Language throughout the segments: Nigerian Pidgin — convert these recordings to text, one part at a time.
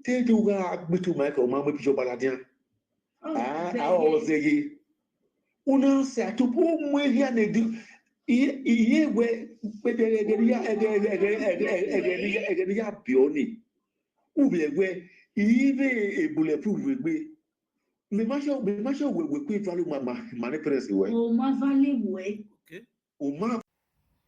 Te do ga bitu Michael mama picho baladian. Obazee. Una se atupo mwe ne di iye we ya bioni. Ube we ive bulletproof we. Me masho we kwi value my parents we. Oh, my value we. Okay. O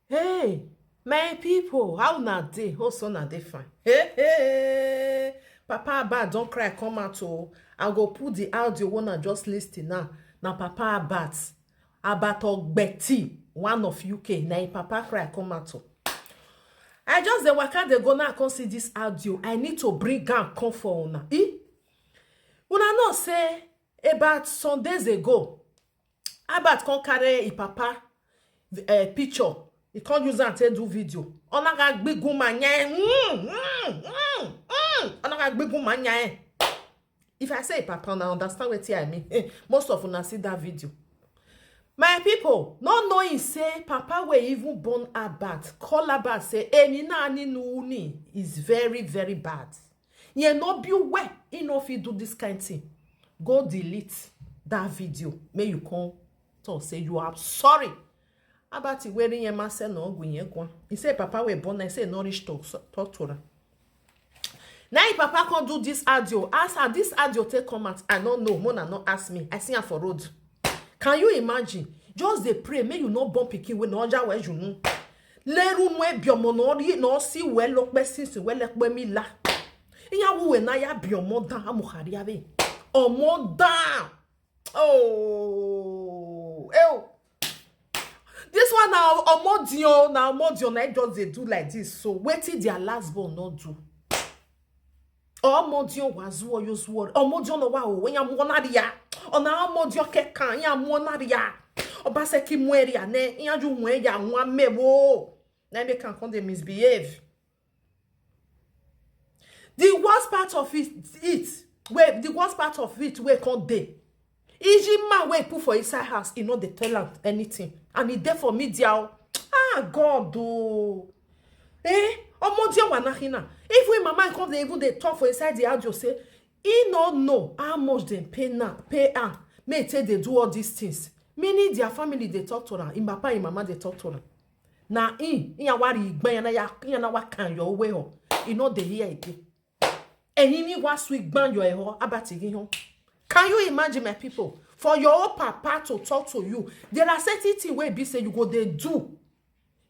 Hey, my people, how na dey? Also na dey fine. Hey, Papa Abba don't cry, come out. Oh, I go put the audio one I just listed now. Now Papa Abba Ogbeti, one of UK. Now Papa cry, come out. I just the waka dey go now. I come see this audio. I need to bring am come for una. Una know say about some days ago, Abba come carry papa picture. He can't use that to do video. On a got big woman. If I say papa, I understand what I mean. Most of you see that video. My people, not knowing say papa will even born Abat. Call Abat say, ni nuni is very, very bad. You no be where enough you do this kind of thing. Go delete that video. May you come to say you are sorry. Abati wearing your master no gwenye kwa. He say papa we born. I say nourish talk to her. Now if papa can't do this audio, ask her this audio take come out. I don't know. Mona not ask me. I see her for road. Can you imagine? Just they pray. May you not bump pikin when no ja we you know. Leru nwe biomo no si we look be since we like we mi la. Iya we na ya biomo dan amukhari ave. Omo dan. Oh. Ew. This one now omodio na just they do like this. So waiting their last born not do. Omodio wazuo yuzuo. Omodio no wa when ya monaria. Ona omodio kekan ya monaria. Obase ki mweri ane ya ju mwe ya nwa mebo. Na me can come they misbehave. The worst part of it where can't they? Iji man wey put for inside house, he no dey tell am anything. And he there for media. God do. Omodia wanahina. If we mama come they even they talk for inside the audio say, he no know how much they pay am. May say they do all these things. Meaning their family they talk to her. In papa and mama they talk to her. Now ya wari igban ya na wa kan your way ho. You know they hear it. And you need was week ban your ho abati ho. Can you imagine, my people? For your own papa to talk to you, there are certain things where be say you go they do.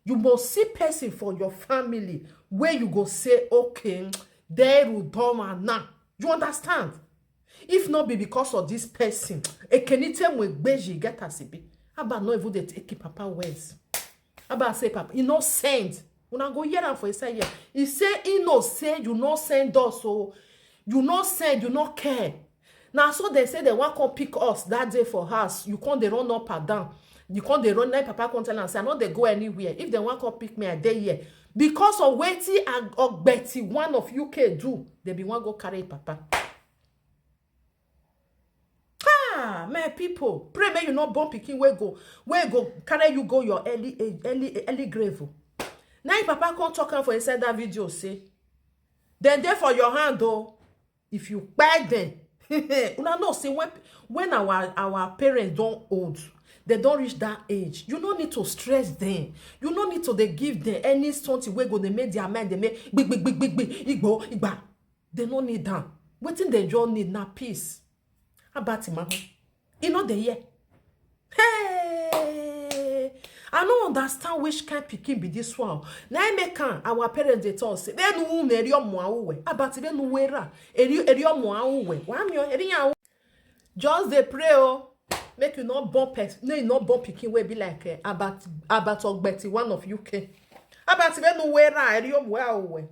You must see person for your family where you go say, okay, there will do now. You understand? If not be because of this person, a anytime we beji get a sibi. About not even they take papa words. About say papa, you no send. When I go here and for say yeah, he say he no say you no send us, so you no send, you no care. Now, so they say they want to pick us that day for us. You can't they run up and down. You can't they run like papa can't tell and say, I know they go anywhere. If they want to pick me, I day here. Because of Weti and Ogbeti, one of UK do, they be want go carry papa. My people, pray may you not bump picking where go carry you go your early grave. Now if papa can't talk for inside that video, say, then there for your hand though, if you buy them. Una know say when our parents don't old, they don't reach that age. You don't need to stress them. You don't need to they give them any something where go they make their mind they make big igba. They don't need that. Waiting they just need na peace. About him, you know they hear. Hey, I don't understand which kind pikin be this one. Now I make our parents they tell us they no marry your mwa about they no wear eri mwa uwe. Why me eri ya? Just they pray oh, make you not bump no you not bump pikin we be like about Ogbeti one of UK. About they no wear eri mwa uwe.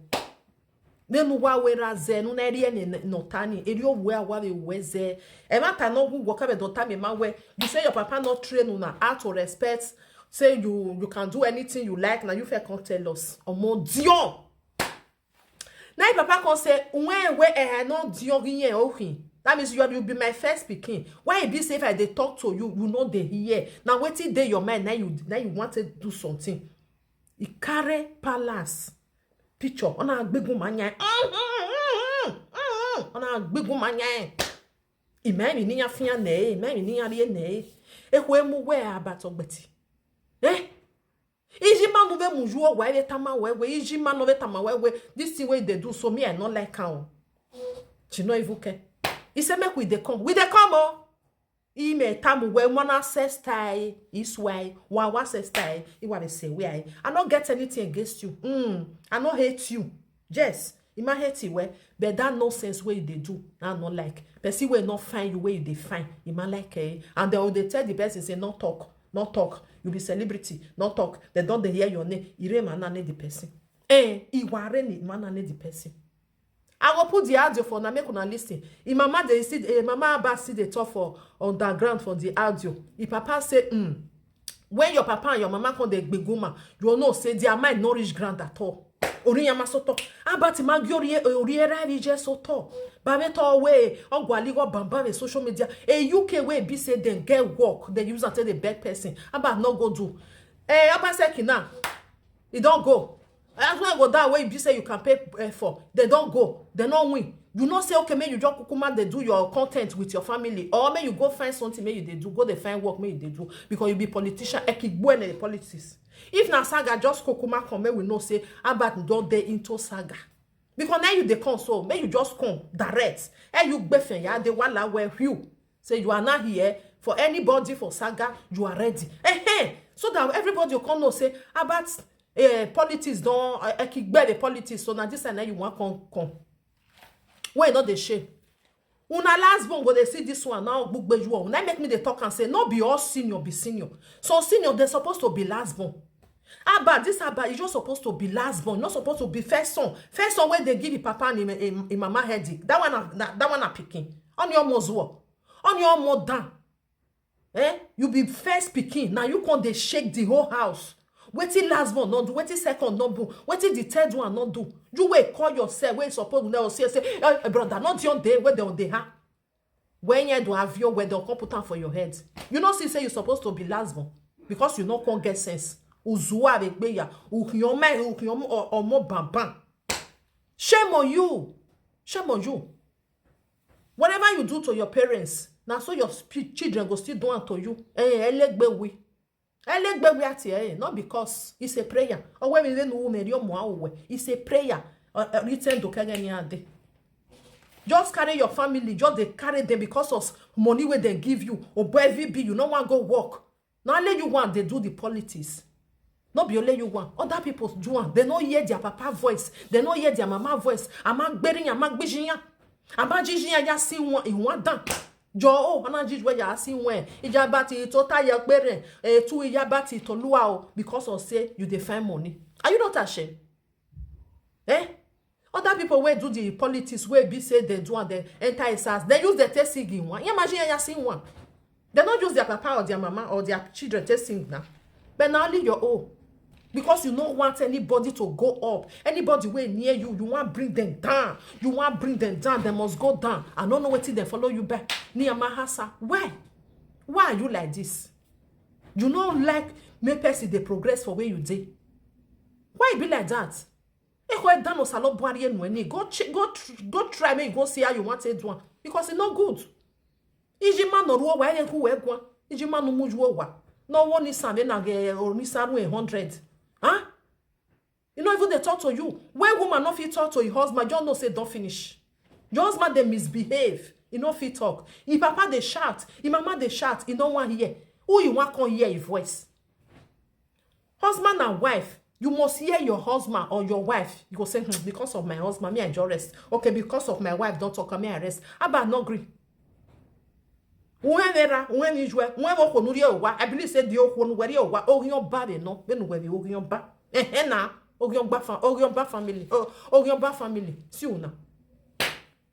They no wear ze no na eri no tani eri mwa wa we weze. E mata no hu go ka be don time ma we. You say your papa not train una how to respect. Say you can do anything you like. Now you can't tell us. Oh mon Dieu. Now papa can say when not Dieu. That means you'll be my first speaking. Why it be say if I they talk to you, you know they hear. Now wait till day your mind. Now you want to do something. It carry palace picture on a big woman. Ona big woman yan. Imani ni afia ne, imani ni ali ne. Ehwe mu we about Ogbeti. Iji man no ve mujuo wa ele tama we iji man no ve tama we this thing way they do so me I not like am. She no even care. He say make we dey come. We dey come oh. He me tamu we wanna sestai is why wa sestai he want to say why I not get anything against you. I not hate you. Yes, he might hate you but that nonsense way they do. I not like. Person will not find you where they find. He might like and they tell the person say not talk. You be celebrity. Not talk. They don't hear your name. Ire manane the person. Iware ni manane the person. I will put the audio for na make una listen. If mama they see mama Abba see the talk for underground for the audio. If papa say when your papa and your mama come the gbeguma, you will know say their mind no reach ground at all. Ori yama soto. Abati magiori oriera rije soto. Babe to way ogwali go bamba with social media. A UK way be say then get work. They use until the bad person. Abba no go do. Abba say kina. It don't go. As when go that way, you say you can pay for. They don't go. They don't win. You not say okay, may you just kukuma they do your content with your family, or may you go find something may you they do. Go they find work may you they do because you be politician. The politics. If na saga just kukuma come, may we know say about don't they into saga. Because now you they come so may you just come direct. You befen ya the wala where you say you are not here for anybody for saga. You are ready. So that everybody will come know say about. Politics don't kick the politics so now this and now you want come why not the shame una last born go they see this one now book beju now make me they talk and say no be all senior be senior so senior they're supposed to be last born this is just supposed to be last born not supposed to be first son where they give the papa and mama headache that one are picking on your mozwo on your mother you be first picking now you can't they shake the whole house. Wetin last one not do, wetin second not do, wetin the third one not do. You wait call yourself when suppose they say brother not your day where they on the ha. When you do have your where they'll come put on for your head. You know say you're supposed to be last one because you not can't get sense. Uzua avec beya, ukyome or more bam. Shame on you. Shame on you. Whatever you do to your parents, now so your children go still do unto you. Not because it's a prayer. Or when we know it's a prayer. Written to Kaganyade. Just carry your family, just they carry them because of money where they give you. Or BV, you no want go work. Now let you want, they do the politics. Not be only you want. Other people do want. They don't hear their papa voice. They don't hear their mama voice. I'm not bearing, I'm not bijinya. I'm not jijinya, just see one in one done. Jo anajij where you are seeing when ijabati total ya pere tu ijabati to luao because of say you define money. Are you not ashamed? Other people where do the politics where be say they do and they enter his house. They use the testing in one. You imagine you seeing one. They don't use their papa or their mama or their children testing now. But now only your own. Because you don't want anybody to go up. Anybody way near you, you want to bring them down. You want to bring them down. They must go down. I don't know what they follow you back. Near Mahasa. Why? Why are you like this? You don't like me person they progress for where you did. Why be like that? Go try me. Go see how you want to do one. Because it's not good. Ijima no ruo wa yenku wegwa. Ijima no mujuo wa. No one is something like or ni sanu 100. Huh? You know, even they talk to you. When woman not fit talk to your husband, you don't say don't finish. Your husband they misbehave. You know fit talk. If papa they shout, if mama they shout, you don't want hear. Who you want can hear your voice? Husband and wife, you must hear your husband or your wife. You go say, because of my husband, me I just rest. Okay, because of my wife, don't talk, me I rest. About no agree. When you I believe said the old where you are your body, no, when we your back. Now, your family, your family. See you now.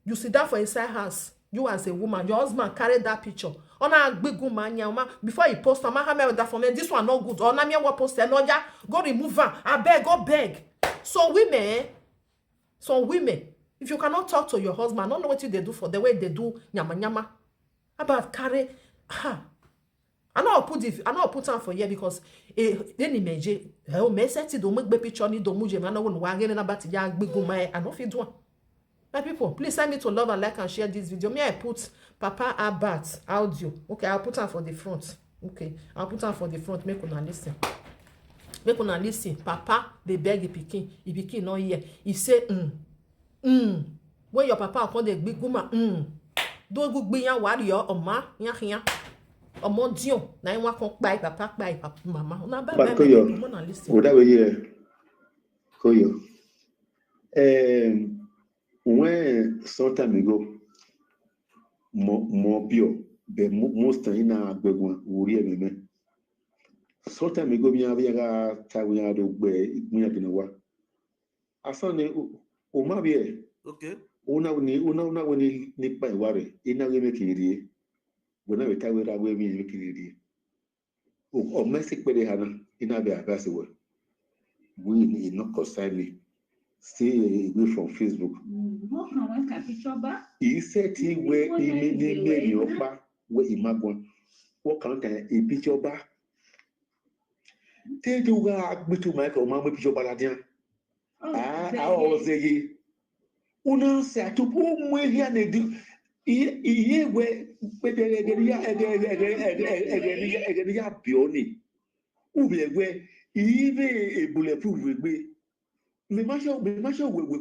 You sit down for inside house. You as a woman, your husband carried that picture. On a big woman, before he post, that for me. This one not good. On a mere post, no, ja, go remove her. I beg, go beg. Some women, if you cannot talk to your husband, I don't know what they do for the way they do nyama. About carry, I know I'll put on for you because then image me set it don't make picture ni don't move man no one again about ya big woman I know fit do. My people, please send me to love and like and share this video. Me, I put Papa Abat audio. Okay, I'll put am for the front. Okay, I'll put am for the front. Make una listen. Make una listen. Papa, they beg the pikin. The pikin not here. He say, When your papa come the big woman, do go be yan warrior, oma, yan. Omo dion. Na yon kon kpai papa, kpai papa, mama. Una ba But Koyo, Koyo. When some time ago, more pure, but most time in a big one, we some time ago, we have a time we had a way, we have been work. I saw the Omabie. Okay. Una when you nip by worry, in a way making it. When I retire, we are making it. Oh, Mexico, they had in a bear vessel. We need not concern me. Stay away from Facebook. He said he where he made your back where he might go. What can't a picture back? Take you me to Michael, Mamma Picture Baladian. I was say, Una said to whom we hear they do. Ye where the Bioni. Ube where even a bulletproof will be. Me masha we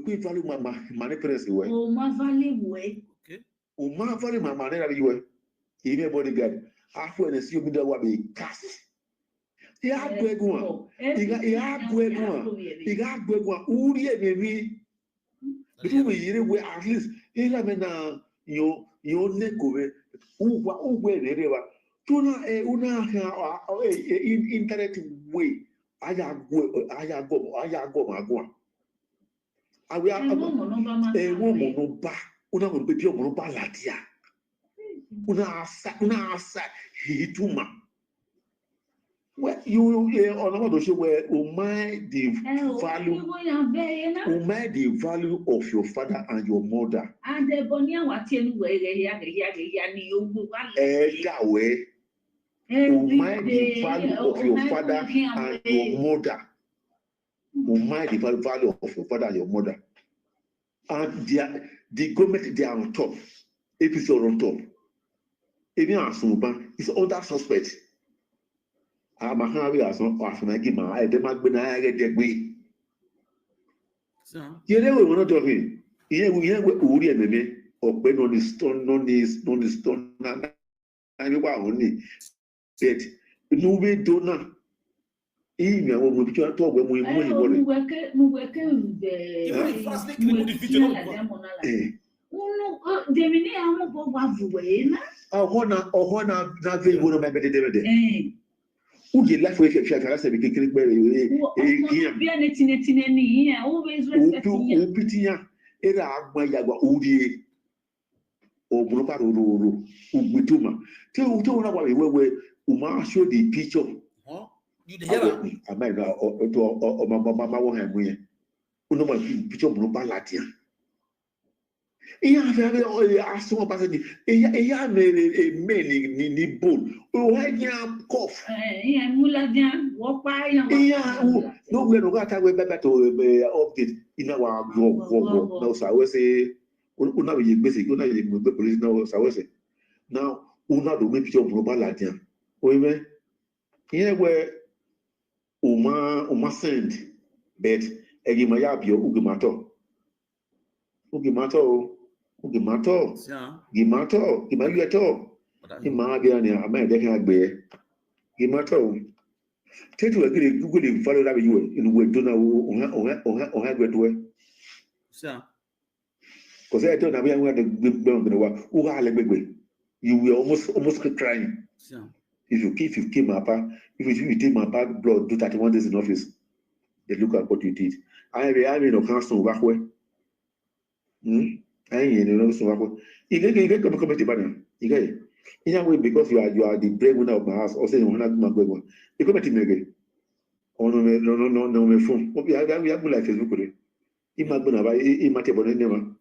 quick value my money press away. Oh, my value way. Okay. O ma value my money that you even bodyguard. Half when see you that will be cast. He had go one. He had go one. Uri baby. Because we hear we at least he la mena yo neck over. Uwa reba. Tuna una internet way. I go. I will have a woman no back. Una will be your monoba latia. Una sa he too ma. Well, you on the show where the value of your father and your mother. And the Bonia Watian way, the value of your father and your mother. The value of your father and your mother. And the government, they are on top. APC are on top. Even Asuba is under suspect. I'm a hurry as not passing. I give my I demand when I get the way. You know, we're not talking. Here we have Uri and me, or when on the stone, on the stone, and only. But no way, don't. Even when we talk when we work, Uji life we share say be kekere gbe era agba yagba uri ogboro pa ro ugbituma te una wa we uma show the picture you the hear am I to mama wo han mu yen uno ma picture ogboro pa latia iya fere aso pa se iya me ni bone o ha cough iya muladian wo pa iya no we no got we better to update in our go now so I will say una we gbese una we police now so I will say now una do make picture of global ladian o even here where uma send but egima ya bio ugimato Gimato, Gimato, Imagine, I might definitely be Gimato. Take to agree, Google follow that you in way to know or have way. Because I don't know where the good bone who are like you will almost crying. If you came up, if you take my bad blood, do 31 days in office, they look at what you did. I mean, no council back way. I know so you get come to Banner. You get in a way because you are the breadwinner of my house, or saying one of my good one. You come to me. Oh no, my phone. We have like Facebook. In my bonnet, in my table, never.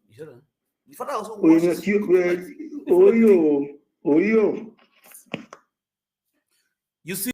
Oh, yo. You see.